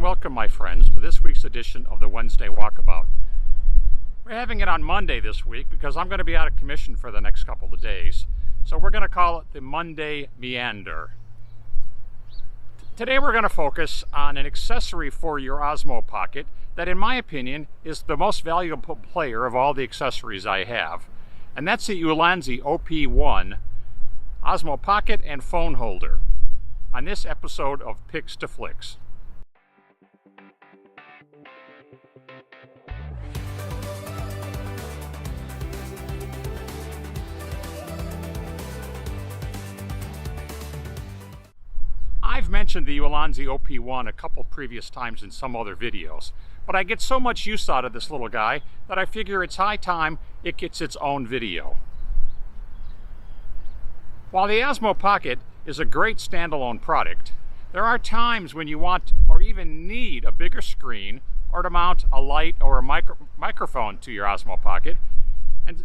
and welcome, my friends, to this week's edition of the Wednesday Walkabout. We're having it on Monday this week because I'm going to be out of commission for the next couple of days, so we're going to call it the Monday Meander. Today we're going to focus on an accessory for your Osmo Pocket that, in my opinion, is the most valuable player of all the accessories I have, and that's the Ulanzi OP-1 Osmo Pocket and phone holder on this episode of Picks to Flicks. I've mentioned the Ulanzi OP-1 a couple previous times in some other videos, but I get so much use out of this little guy that I figure it's high time it gets its own video. While the Osmo Pocket is a great standalone product, there are times when you want or even need a bigger screen or to mount a light or a microphone to your Osmo Pocket.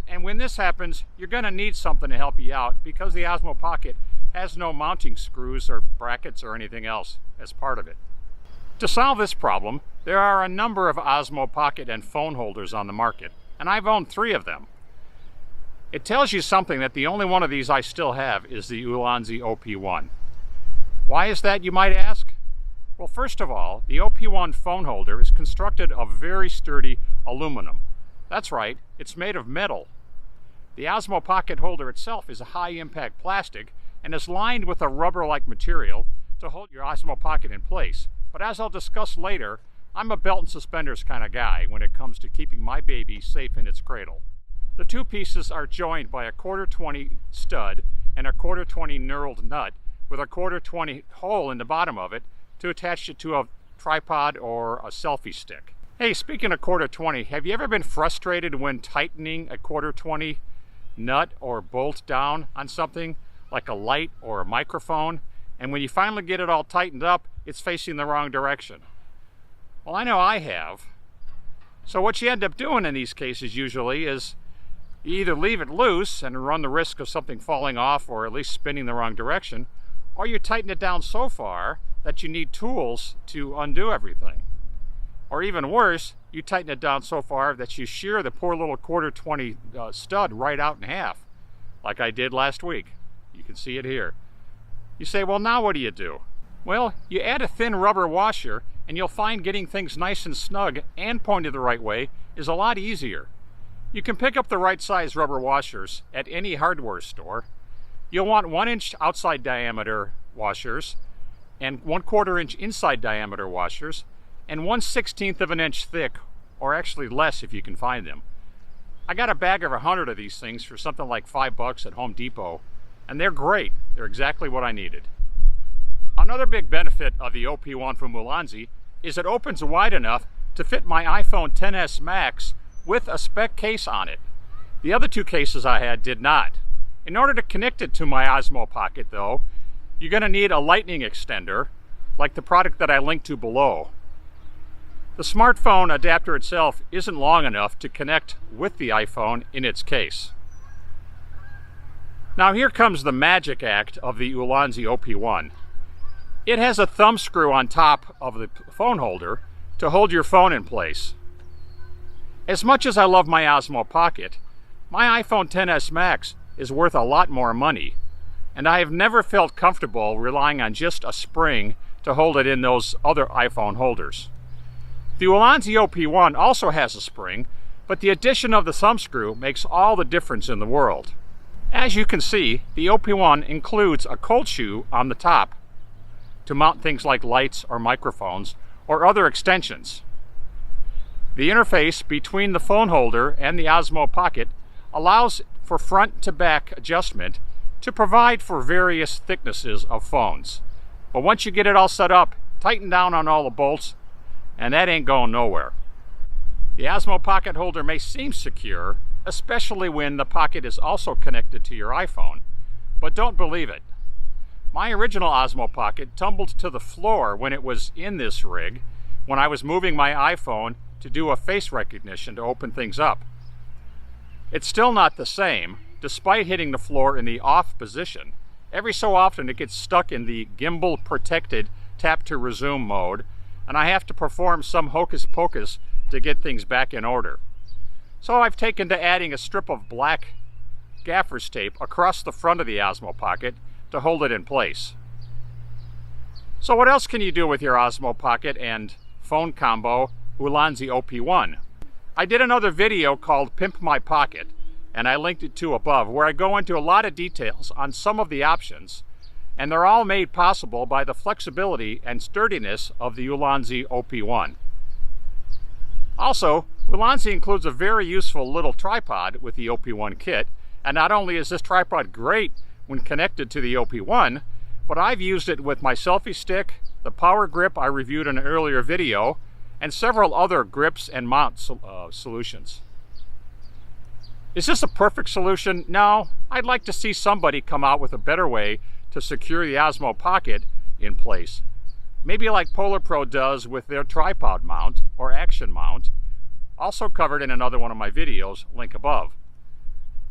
And when this happens, you're going to need something to help you out because the Osmo Pocket has no mounting screws or brackets or anything else as part of it. To solve this problem, there are a number of Osmo Pocket and phone holders on the market, and I've owned 3 of them. It tells you something that the only one of these I still have is the Ulanzi OP-1. Why is that, you might ask? Well, first of all, the OP-1 phone holder is constructed of very sturdy aluminum. That's right, it's made of metal. The Osmo Pocket holder itself is a high-impact plastic and is lined with a rubber-like material to hold your Osmo Pocket in place. But as I'll discuss later, I'm a belt and suspenders kind of guy when it comes to keeping my baby safe in its cradle. The 2 pieces are joined by a 1/4-20 stud and a 1/4-20 knurled nut with a 1/4-20 hole in the bottom of it to attach it to a tripod or a selfie stick. Hey, speaking of 1/4-20, have you ever been frustrated when tightening a 1/4-20 nut or bolt down on something like a light or a microphone, and when you finally get it all tightened up, it's facing the wrong direction? Well, I know I have. So what you end up doing in these cases usually is you either leave it loose and run the risk of something falling off or at least spinning the wrong direction, or you tighten it down so far that you need tools to undo everything. Or even worse, you tighten it down so far that you shear the poor little 1/4-20 stud right out in half, like I did last week. You can see it here. You say, well, now what do you do? Well, you add a thin rubber washer and you'll find getting things nice and snug and pointed the right way is a lot easier. You can pick up the right size rubber washers at any hardware store. You'll want 1-inch outside diameter washers and 1/4 inch inside diameter washers and 1/16 of an inch thick, or actually less if you can find them. I got a bag of 100 of these things for something like $5 at Home Depot, and they're great. They're exactly what I needed. Another big benefit of the OP-1 from Ulanzi is it opens wide enough to fit my iPhone XS Max with a spec case on it. The other 2 cases I had did not. In order to connect it to my Osmo Pocket, though, you're going to need a lightning extender, like the product that I linked to below. The smartphone adapter itself isn't long enough to connect with the iPhone in its case. Now here comes the magic act of the Ulanzi OP-1. It has a thumb screw on top of the phone holder to hold your phone in place. As much as I love my Osmo Pocket, my iPhone XS Max is worth a lot more money, and I have never felt comfortable relying on just a spring to hold it in those other iPhone holders. The Ulanzi OP-1 also has a spring, but the addition of the thumb screw makes all the difference in the world. As you can see, the OP-1 includes a cold shoe on the top to mount things like lights or microphones or other extensions. The interface between the phone holder and the Osmo Pocket allows for front to back adjustment to provide for various thicknesses of phones. But once you get it all set up, tighten down on all the bolts, and that ain't going nowhere. The Osmo Pocket holder may seem secure, especially when the Pocket is also connected to your iPhone, but don't believe it. My original Osmo Pocket tumbled to the floor when it was in this rig when I was moving my iPhone to do a face recognition to open things up. It's still not the same, despite hitting the floor in the off position. Every so often it gets stuck in the gimbal protected tap to resume mode, and I have to perform some hocus pocus to get things back in order. So I've taken to adding a strip of black gaffer's tape across the front of the Osmo Pocket to hold it in place. So what else can you do with your Osmo Pocket and phone combo Ulanzi OP-1? I did another video called Pimp My Pocket, and I linked it to above, where I go into a lot of details on some of the options, and they're all made possible by the flexibility and sturdiness of the Ulanzi OP-1. Also, Ulanzi includes a very useful little tripod with the OP-1 kit, and not only is this tripod great when connected to the OP-1, but I've used it with my selfie stick, the power grip I reviewed in an earlier video, and several other grips and mount solutions. Is this a perfect solution? No, I'd like to see somebody come out with a better way to secure the Osmo Pocket in place. Maybe like Polar Pro does with their tripod mount or action mount, also covered in another one of my videos, link above.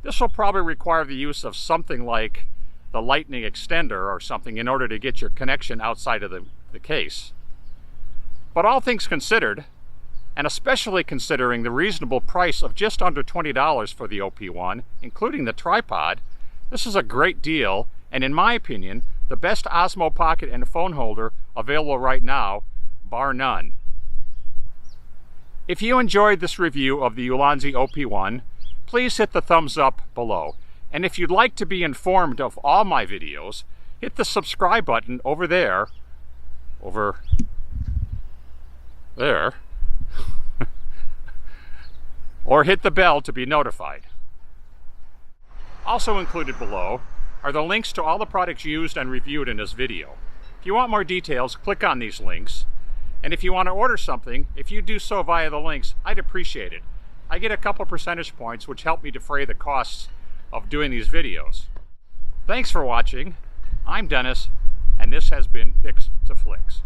This will probably require the use of something like the lightning extender or something in order to get your connection outside of the case. But all things considered, and especially considering the reasonable price of just under $20 for the OP-1, including the tripod, this is a great deal, and in my opinion, the best Osmo Pocket and phone holder available right now, bar none. If you enjoyed this review of the Ulanzi OP-1, please hit the thumbs up below. And if you'd like to be informed of all my videos, hit the subscribe button over there, or hit the bell to be notified. Also included below are the links to all the products used and reviewed in this video. If you want more details, click on these links. And if you want to order something, if you do so via the links, I'd appreciate it. I get a couple percentage points which help me defray the costs of doing these videos. Thanks for watching. I'm Dennis, and this has been Picks to Flicks.